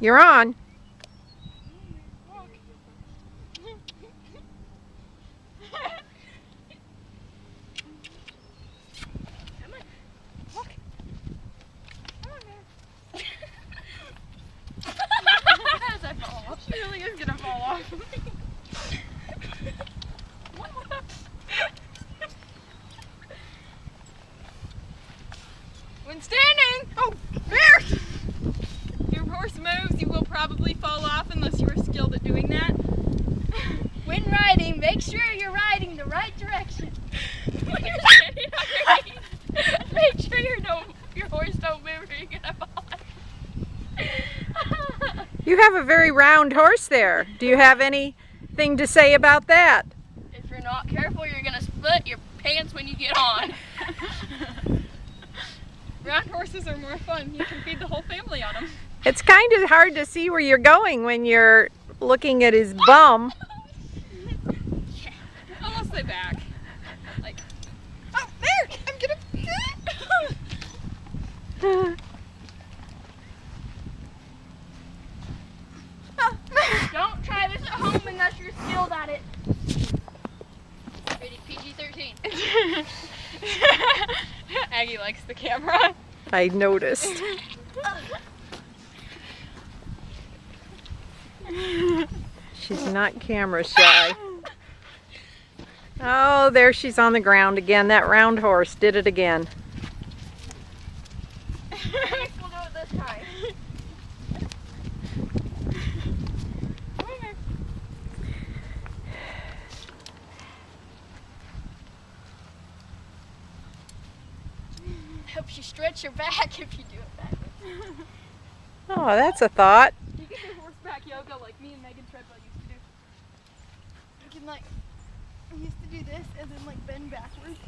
You're on. She really is gonna fall off. When standing, if your horse moves, you will probably fall off unless you are skilled at doing that. When riding, make sure you're riding the right direction. When you're standing on your knees, make sure your horse don't move or you're gonna fall off. You have a very round horse there. Do you have anything to say about that? If you're not careful, you're gonna split your pants when you get on. Round horses are more fun. You can feed the whole family on them. It's kind of hard to see where you're going when you're looking at his bum. Unless they back. Like, oh, there! I'm gonna... Don't try this at home unless you're skilled at it. Rated PG-13. Aggie likes the camera. I noticed. She's not camera shy. Oh, there she's on the ground again. That round horse did it again. We'll do it this time. Helps you stretch your back if you do it backwards. Oh, that's a thought. You can do horseback yoga like me and Megan Treadwell used to do. You can I used to do this and then bend backwards.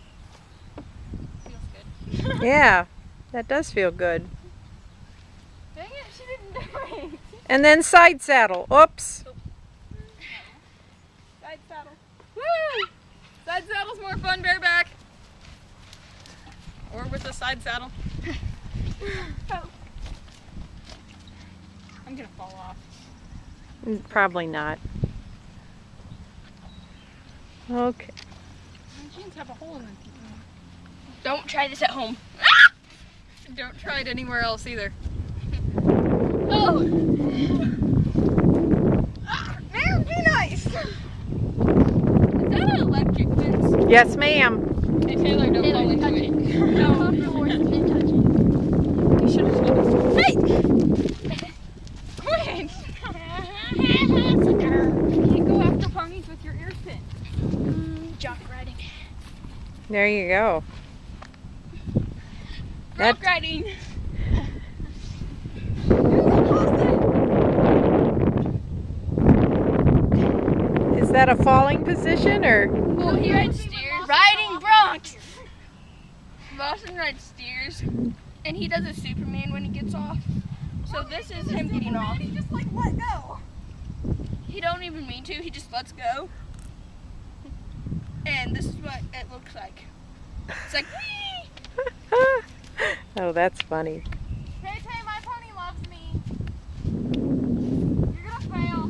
Feels good. Yeah, that does feel good. Dang it, she didn't do it. And then side saddle. Oops. Side saddle. Woo! Side saddle's more fun bareback. Or with a side saddle. I'm gonna fall off. Probably not. Okay. My jeans have a hole in them. Don't try this at home. Don't try it anywhere else either. Oh! Man, be nice! Is that an electric fence? Yes, ma'am. Hey Taylor, don't fall into it. No, off your horse and then touch it. You should have Hey! Quit! You can't go after ponies with your ears pinned. Jock riding. There you go. Rock riding! Is that a falling position or? Well, he rides steers. Riding broncs! Lawson rides steers, and he does a Superman when he gets off. So this is him getting off. He just let go. He don't even mean to, he just lets go. And this is what it looks like. It's like, whee! Oh, that's funny. Hey, Tay, my pony loves me. You're gonna fail.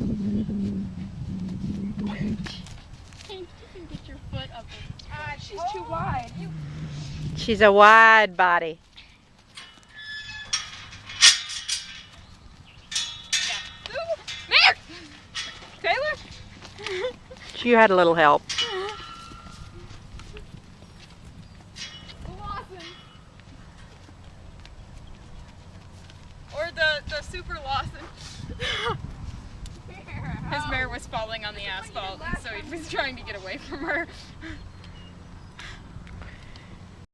You can get your foot up. She's too wide. She's a wide body. There! Taylor? You had a little help. Lawson. Or the super Lawson. His mare was falling on the asphalt, and so he was trying to get away from her.